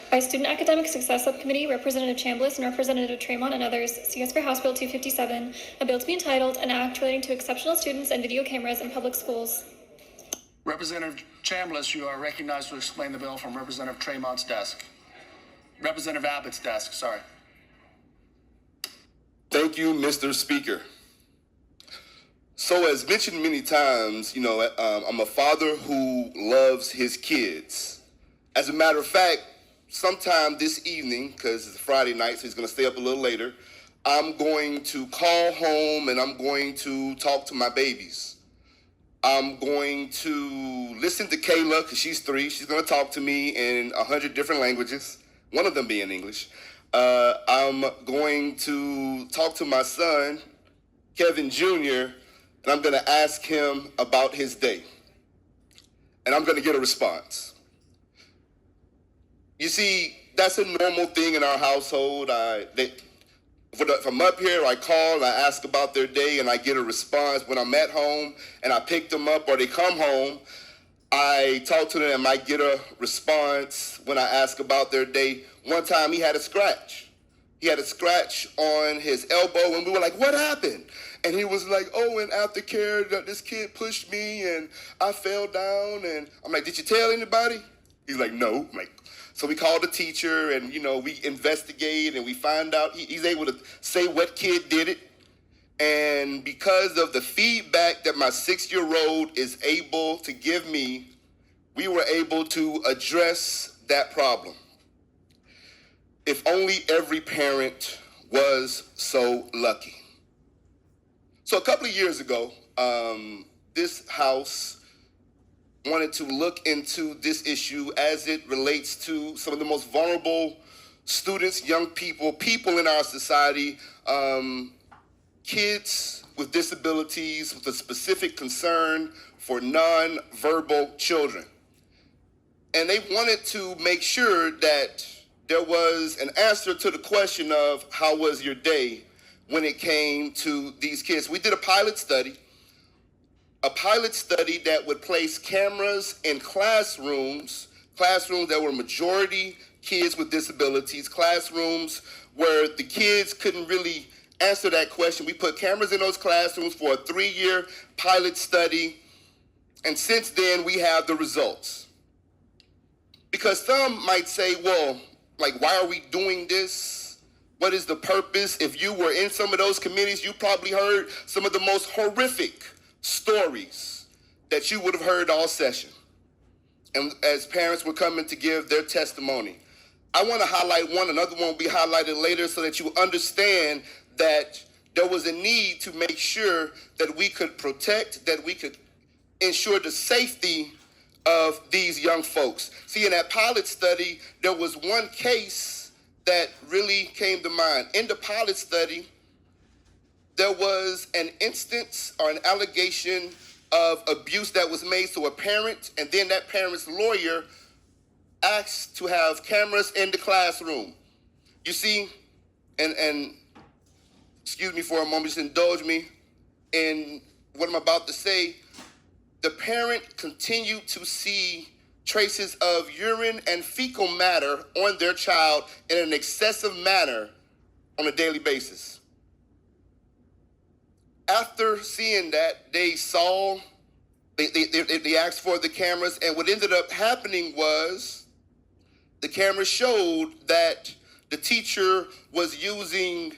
by Student Academic Success Subcommittee, Representative Chambliss and Representative Tremont and others, CS for House Bill 257, a bill to be entitled An Act Relating to Exceptional Students and Video Cameras in Public Schools. Representative Chambliss, you are recognized to explain the bill from Representative Tremont's desk. Representative Abbott's desk, sorry. Thank you, Mr. Speaker. So as mentioned many times, I'm a father who loves his kids. As a matter of fact, sometime this evening, because it's a Friday night, so he's going to stay up a little later, I'm going to call home and I'm going to talk to my babies. I'm going to listen to Kayla, because she's 3. She's going to talk to me in 100 different languages, one of them being English. I'm going to talk to my son, Kevin Jr., and I'm going to ask him about his day. And I'm going to get a response. You see, that's a normal thing in our household. If I'm up here, I call and I ask about their day and I get a response. When I'm at home and I pick them up or they come home, I talk to them and I get a response when I ask about their day. One time he had a scratch. He had a scratch on his elbow and we were like, what happened? And he was like, oh, in aftercare, this kid pushed me and I fell down. And I'm like, did you tell anybody? He's like, no. I'm like, so we called the teacher and, we investigate and we find out he's able to say what kid did it. And because of the feedback that my 6-year-old is able to give me, we were able to address that problem. If only every parent was so lucky. So a couple of years ago, this House wanted to look into this issue as it relates to some of the most vulnerable students, young people, people in our society, kids with disabilities with a specific concern for nonverbal children. And they wanted to make sure that there was an answer to the question of how was your day when it came to these kids. We did a pilot study that would place cameras in classrooms that were majority kids with disabilities, classrooms where the kids couldn't really answer that question. We put cameras in those classrooms for a 3-year pilot study, and since then we have the results. Because some might say, well, why are we doing this? What is the purpose? If you were in some of those committees, you probably heard some of the most horrific stories that you would have heard all session. And as parents were coming to give their testimony, I want to highlight one, another one will be highlighted later so that you understand that there was a need to make sure that we could protect, that we could ensure the safety of these young folks. See, in that pilot study, there was one case that really came to mind. In the pilot study, there was an instance or an allegation of abuse that was made to a parent, and then that parent's lawyer asked to have cameras in the classroom. You see, and excuse me for a moment, just indulge me in what I'm about to say. The parent continued to see traces of urine and fecal matter on their child in an excessive manner on a daily basis. After seeing that, they asked for the cameras, and what ended up happening was the cameras showed that the teacher was using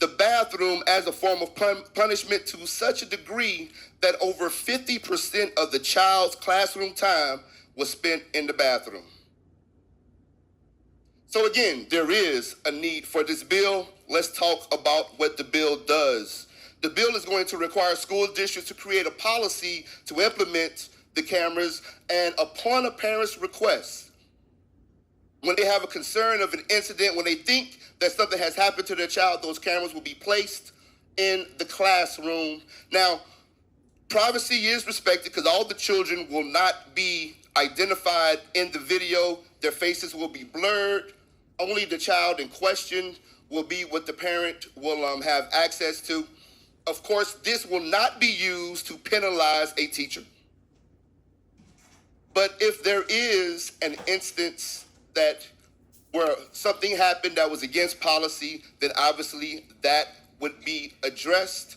the bathroom as a form of punishment to such a degree that over 50% of the child's classroom time was spent in the bathroom. So again, there is a need for this bill. Let's talk about what the bill does. The bill is going to require school districts to create a policy to implement the cameras, and upon a parent's request, when they have a concern of an incident, when they think that something has happened to their child, those cameras will be placed in the classroom. Now, privacy is respected because all the children will not be identified in the video. Their faces will be blurred. Only the child in question will be what the parent will have access to. Of course, this will not be used to penalize a teacher. But if there is an instance that where something happened that was against policy, then obviously that would be addressed.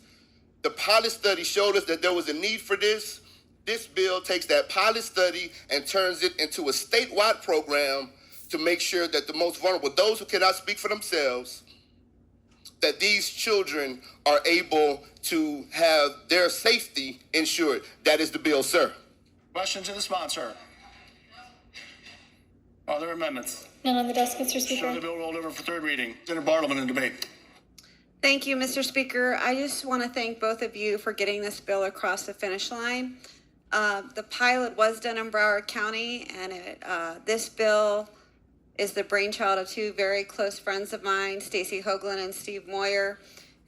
The pilot study showed us that there was a need for this. This bill takes that pilot study and turns it into a statewide program to make sure that the most vulnerable, those who cannot speak for themselves, that these children are able to have their safety ensured. That is the bill, sir. Question to the sponsor. Are there amendments? None on the desk, Mr. Show Speaker. the bill rolled over for third reading. Senator Bartleman in debate. Thank you, Mr. Speaker. I just want to thank both of you for getting this bill across the finish line. The pilot was done in Broward County, and this bill is the brainchild of two very close friends of mine, Stacy Hoagland and Steve Moyer,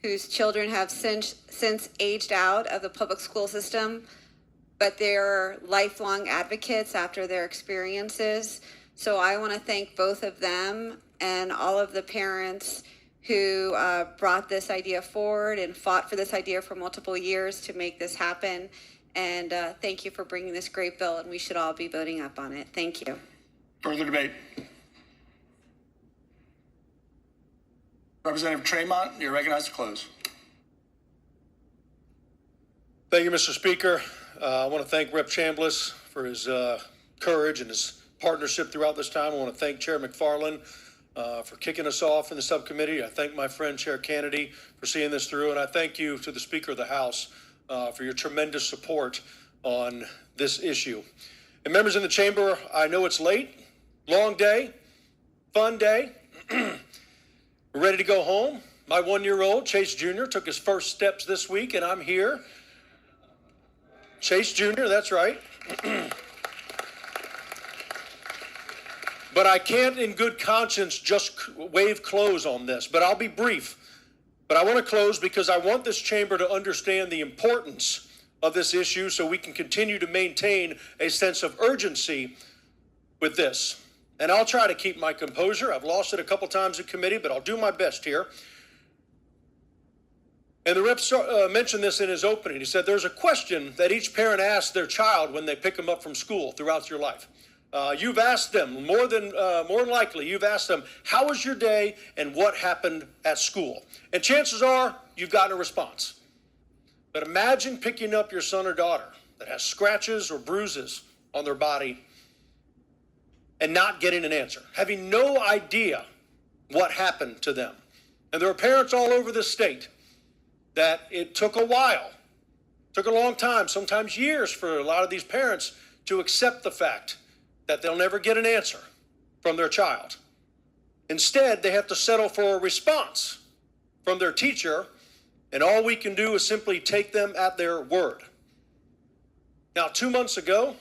whose children have since aged out of the public school system, but they're lifelong advocates after their experiences. So I want to thank both of them and all of the parents who brought this idea forward and fought for this idea for multiple years to make this happen. And thank you for bringing this great bill, and we should all be voting up on it. Thank you. Further debate. Representative Tremont, you're recognized to close. Thank you, Mr. Speaker. I want to thank Rep. Chambliss for his courage and his partnership throughout this time. I want to thank Chair McFarland for kicking us off in the subcommittee. I thank my friend Chair Kennedy for seeing this through, and I thank you to the Speaker of the House for your tremendous support on this issue. And members in the chamber, I know it's late, long day, fun day. We're ready to go home. My 1-year-old, Chase Jr., took his first steps this week, and I'm here. Chase Jr., that's right. But I can't in good conscience just wave close on this, but I'll be brief. But I want to close because I want this chamber to understand the importance of this issue so we can continue to maintain a sense of urgency with this. And I'll try to keep my composure. I've lost it a couple times in committee, but I'll do my best here. And the rep mentioned this in his opening. He said there's a question that each parent asks their child when they pick them up from school throughout your life. You've asked them, more than likely, you've asked them, how was your day and what happened at school? And chances are you've gotten a response. But imagine picking up your son or daughter that has scratches or bruises on their body and not getting an answer, having no idea what happened to them. And there are parents all over this state that it took a while, took a long time, sometimes years for a lot of these parents to accept the fact that they'll never get an answer from their child. Instead, they have to settle for a response from their teacher, and all we can do is simply take them at their word. Now, 2 months ago,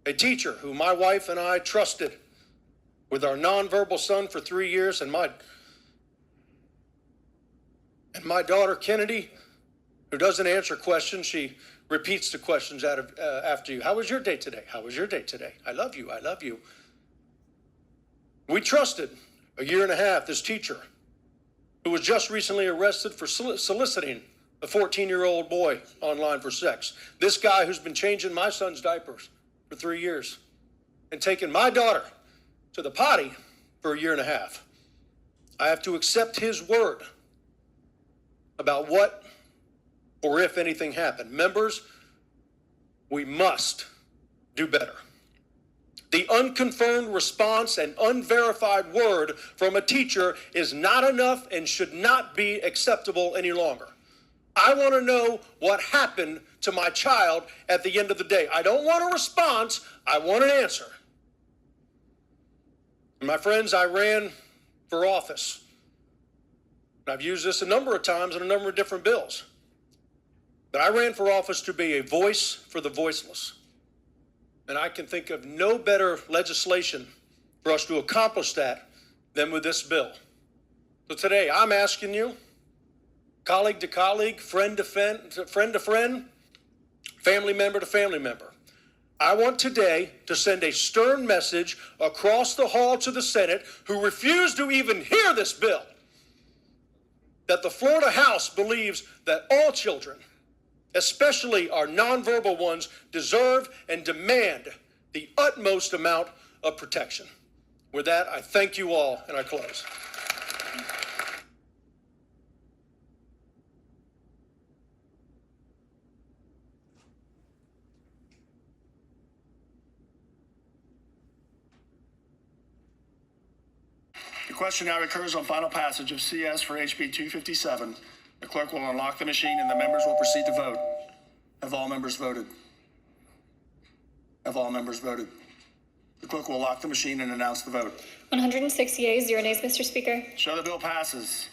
a teacher who my wife and I trusted with our nonverbal son for 3 years, and my daughter Kennedy, who doesn't answer questions, she repeats the questions after you. How was your day today? How was your day today? I love you. I love you. We trusted a year and a half this teacher who was just recently arrested for soliciting a 14-year-old boy online for sex. This guy who's been changing my son's diapers for 3 years and taking my daughter to the potty for a year and a half. I have to accept his word about what or if anything happened. Members, we must do better. The unconfirmed response and unverified word from a teacher is not enough and should not be acceptable any longer. I want to know what happened to my child at the end of the day. I don't want a response. I want an answer. My friends, I ran for office. I've used this a number of times in a number of different bills. But I ran for office to be a voice for the voiceless. And I can think of no better legislation for us to accomplish that than with this bill. So today, I'm asking you, colleague to colleague, friend to friend, family member to family member, I want today to send a stern message across the hall to the Senate, who refused to even hear this bill, that the Florida House believes that all children, especially our nonverbal ones, deserve and demand the utmost amount of protection. With that, I thank you all, and I close. The question now recurs on final passage of CS for HB 257. The clerk will unlock the machine and the members will proceed to vote. Have all members voted? Have all members voted? The clerk will lock the machine and announce the vote. 106 yeas, 0 nays, Mr. Speaker. Show the bill passes.